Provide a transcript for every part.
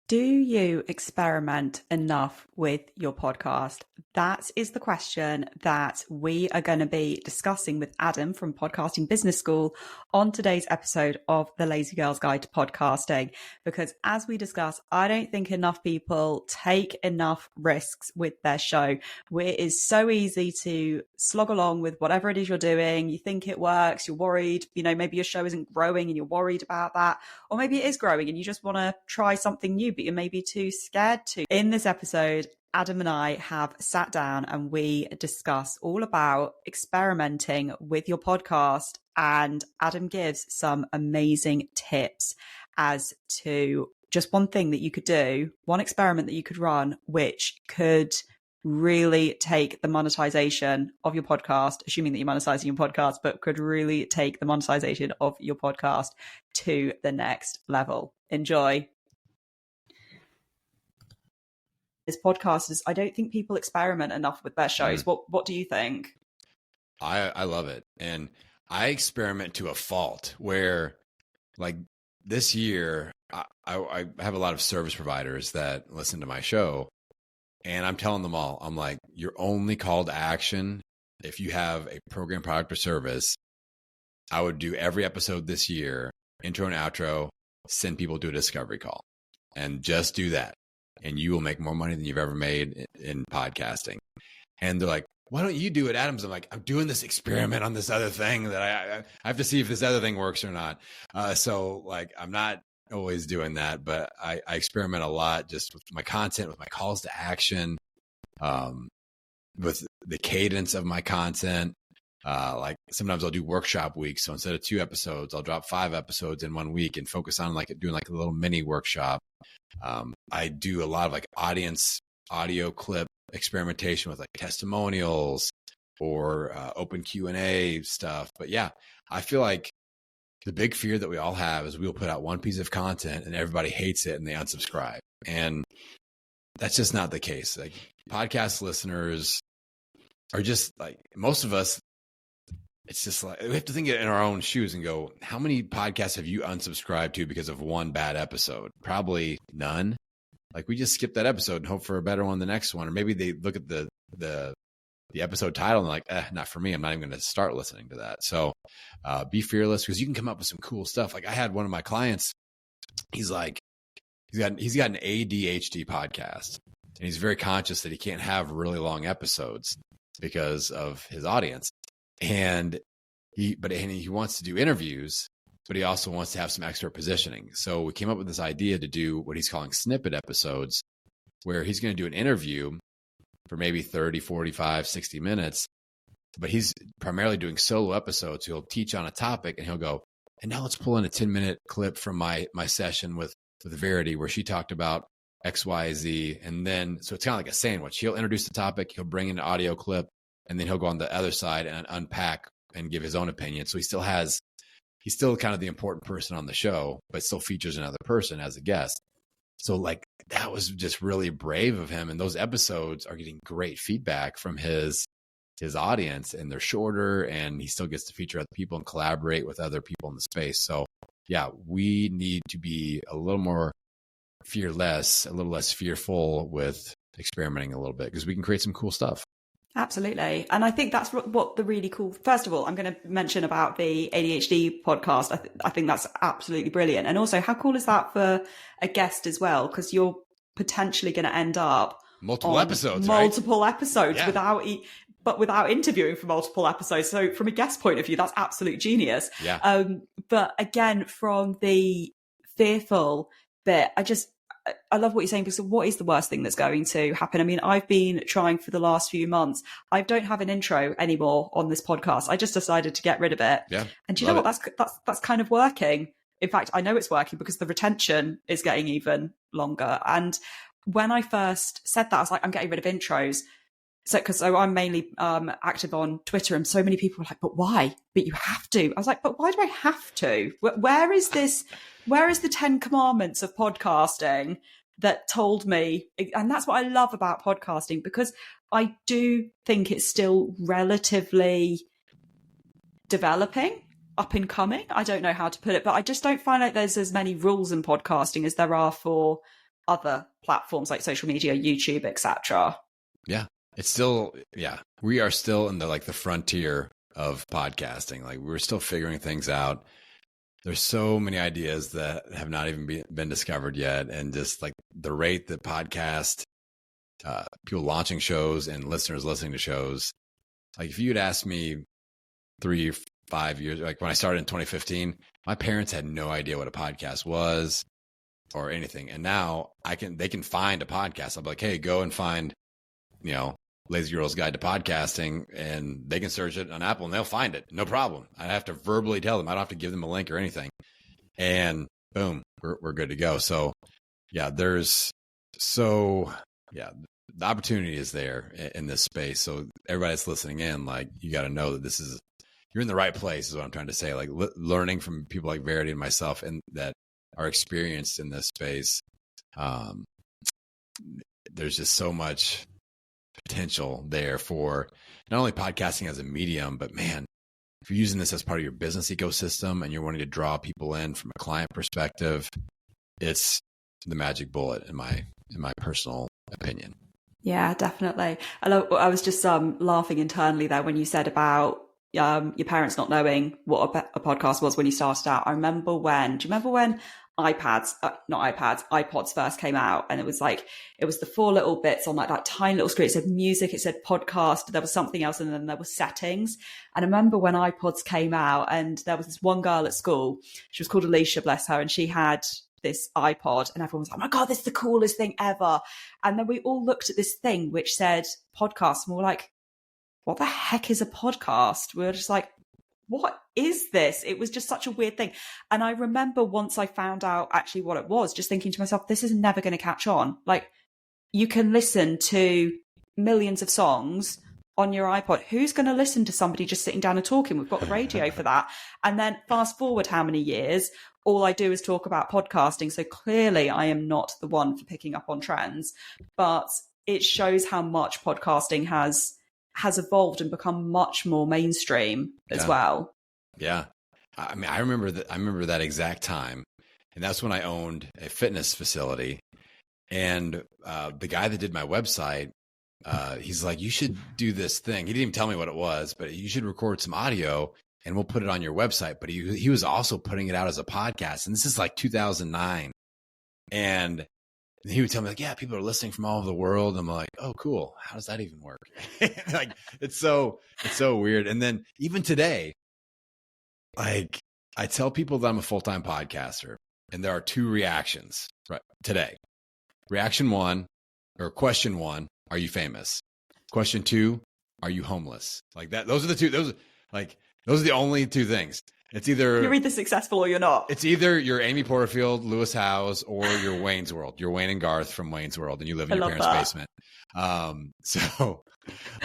Do you experiment enough with your podcast? That is the question that we are going to be discussing with Adam from Podcasting Business School on today's episode of the Lazy Girl's Guide to Podcasting. Because as we discuss, I don't think enough people take enough risks with their show. It is so easy to slog along with whatever it is you're doing. You think it works, you're worried, maybe your show isn't growing and you're worried about that. Or maybe it is growing and you just want to try something new, but you're maybe too scared to. In this episode, Adam and I have sat down and we discuss all about experimenting with your podcast. And Adam gives some amazing tips as to just one thing that you could do, one experiment that you could run, which could really take the monetization of your podcast, assuming that you're monetizing your podcast, but could really take the monetization of your podcast to the next level. Enjoy. This podcast is, I don't think people experiment enough with their shows. What do you think? I love it. And I experiment to a fault where, like, this year, I have a lot of service providers that listen to my show, and I'm telling them all, I'm like, your only call to action, if you have a program, product, or service, I would do every episode this year, intro and outro, send people to a discovery call, and just do that. And you will make more money than you've ever made in podcasting. And they're like, why don't you do it, Adams? I'm like, I'm doing this experiment on this other thing that I have to see if this other thing works or not. So like, I'm not always doing that, but I experiment a lot just with my content, with my calls to action, with the cadence of my content. Like sometimes I'll do workshop weeks. So instead of 2 episodes, I'll drop 5 episodes in 1 week and focus on doing a little mini workshop. I do a lot of audience audio clip experimentation with testimonials or open Q&A stuff. But yeah, I feel like the big fear that we all have is we'll put out one piece of content and everybody hates it and they unsubscribe. And that's just not the case. Podcast listeners are just most of us. It's just we have to think in our own shoes and go, how many podcasts have you unsubscribed to because of one bad episode? Probably none. We just skip that episode and hope for a better one the next one. Or maybe they look at the episode title and they're like, not for me. I'm not even going to start listening to that. So be fearless, because you can come up with some cool stuff. I had one of my clients, he's got an ADHD podcast, and he's very conscious that he can't have really long episodes because of his audience. And he wants to do interviews, but he also wants to have some expert positioning. So we came up with this idea to do what he's calling snippet episodes, where he's going to do an interview for maybe 30, 45, 60 minutes, but he's primarily doing solo episodes. He'll teach on a topic and he'll go, and now let's pull in a 10-minute clip from my session with Verity, where she talked about X, Y, Z. And then, so it's kind of like a sandwich. He'll introduce the topic, he'll bring in an audio clip, and then he'll go on the other side and unpack and give his own opinion. So he's still kind of the important person on the show, but still features another person as a guest. So that was just really brave of him. And those episodes are getting great feedback from his audience, and they're shorter, and he still gets to feature other people and collaborate with other people in the space. So yeah, we need to be a little more fearless, a little less fearful with experimenting a little bit, because we can create some cool stuff. Absolutely. And I think that's what the really cool, first of all, I'm going to mention about the ADHD podcast. I think that's absolutely brilliant. And also, how cool is that for a guest as well? Because you're potentially going to end up multiple episodes yeah. without interviewing for multiple episodes. So from a guest point of view, that's absolute genius. Yeah. But again, from the fearful bit, I love what you're saying, because what is the worst thing that's going to happen? I mean, I've been trying for the last few months. I don't have an intro anymore on this podcast. I just decided to get rid of it. Yeah. And do you know what? That's kind of working. In fact, I know it's working because the retention is getting even longer. And when I first said that, I was like, I'm getting rid of intros. So I'm mainly active on Twitter, and so many people were like, but why? But you have to. I was like, but why do I have to? Where is this? Where is the 10 commandments of podcasting that told me? And that's what I love about podcasting, because I do think it's still relatively developing, up and coming. I don't know how to put it, but I just don't find like there's as many rules in podcasting as there are for other platforms like social media, YouTube, etc. Yeah. It's still, we are still in the frontier of podcasting. Like, we're still figuring things out. There's so many ideas that have not even been discovered yet. And just like the rate that podcast, people launching shows and listeners listening to shows, like if you'd asked me 3 or 5 years, like when I started in 2015, my parents had no idea what a podcast was or anything. And now they can find a podcast. I'll be like, hey, go and find, Lazy Girl's Guide to Podcasting, and they can search it on Apple and they'll find it. No problem. I have to verbally tell them. I don't have to give them a link or anything. And boom, we're good to go. So the opportunity is there in this space. So everybody that's listening in, like, you got to know that you're in the right place is what I'm trying to say. Like, learning from people like Verity and myself and that are experienced in this space. There's just so much potential there for not only podcasting as a medium, but man, if you're using this as part of your business ecosystem and you're wanting to draw people in from a client perspective, it's the magic bullet in my personal opinion. Yeah, definitely. I was just laughing internally there when you said about your parents not knowing what a podcast was when you started out. Do you remember when iPods first came out, and it was the 4 little bits on like that tiny little screen. It said music, it said podcast, there was something else, and then there was settings. And I remember when iPods came out, and there was this one girl at school, she was called Alicia, bless her, and she had this iPod, and everyone was like, oh my God, this is the coolest thing ever. And then we all looked at this thing which said podcast, and we were like, what the heck is a podcast? We were just like, what is this? It was just such a weird thing. And I remember once I found out actually what it was, just thinking to myself, this is never going to catch on. Like, you can listen to millions of songs on your iPod. Who's going to listen to somebody just sitting down and talking? We've got the radio for that. And then fast forward how many years, all I do is talk about podcasting. So clearly I am not the one for picking up on trends, but it shows how much podcasting has evolved and become much more mainstream as well. Yeah. I mean, I remember that exact time. And that's when I owned a fitness facility. And the guy that did my website, he's like, you should do this thing. He didn't even tell me what it was, but you should record some audio and we'll put it on your website. But he was also putting it out as a podcast. And this is like 2009. And he would tell me, like, yeah, people are listening from all over the world. I'm like, oh, cool. How does that even work? Like, it's so weird. And then even today, like, I tell people that I'm a full-time podcaster, and there are 2 reactions right today. Question one, are you famous? Question 2, are you homeless? Like that. Those are the only 2 things. It's either you're either successful or you're not. It's either you're Amy Porterfield, Lewis Howes, or you're Wayne's World. You're Wayne and Garth from Wayne's World, and you live in your parents' basement. So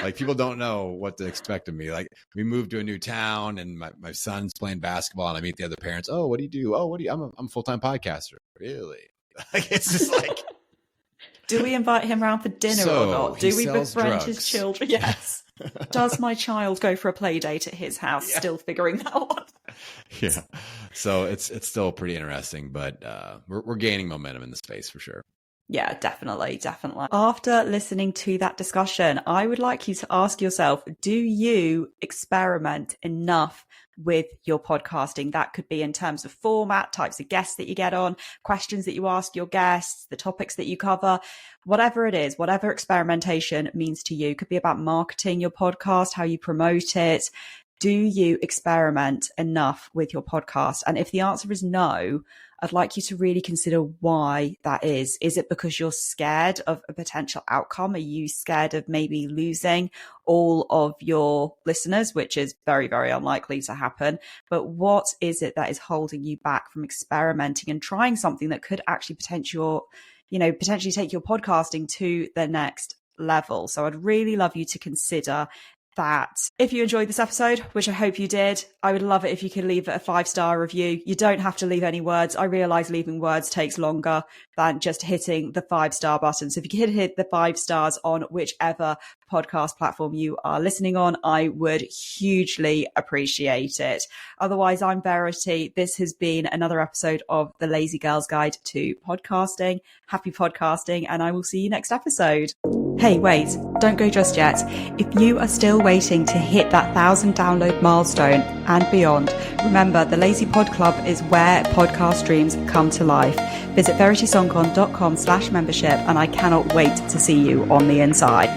like, people don't know what to expect of me. Like, we moved to a new town, and my son's playing basketball, and I meet the other parents. Oh, what do you do? Oh, I'm a full-time podcaster. Really? Like, it's just like, do we invite him around for dinner or not? Do we befriend his children? Yes. Does my child go for a play date at his house? Yeah. Still figuring that one. Yeah. So it's still pretty interesting, but we're gaining momentum in the space for sure. Yeah, definitely. After listening to that discussion, I would like you to ask yourself, do you experiment enough with your podcasting? That could be in terms of format, types of guests that you get on, questions that you ask your guests, the topics that you cover, whatever it is, whatever experimentation means to you. It could be about marketing your podcast, how you promote it. Do you experiment enough with your podcast? And if the answer is no, I'd like you to really consider why that is. Is it because you're scared of a potential outcome? Are you scared of maybe losing all of your listeners, which is very, very unlikely to happen? But what is it that is holding you back from experimenting and trying something that could actually potentially take your podcasting to the next level? So I'd really love you to consider that if you enjoyed this episode, which I hope you did, I would love it if you could leave it a 5-star review. You don't have to leave any words. I realize leaving words takes longer than just hitting the 5-star button. So if you could hit the 5 stars on whichever podcast platform you are listening on, I would hugely appreciate it. Otherwise, I'm Verity. This has been another episode of the Lazy Girl's Guide to Podcasting. Happy podcasting, and I will see you next episode. Hey, wait, don't go just yet. If you are still waiting to hit that 1,000 download milestone and beyond, remember the Lazy Pod Club is where podcast dreams come to life. Visit veritysongcon.com/membership, and I cannot wait to see you on the inside.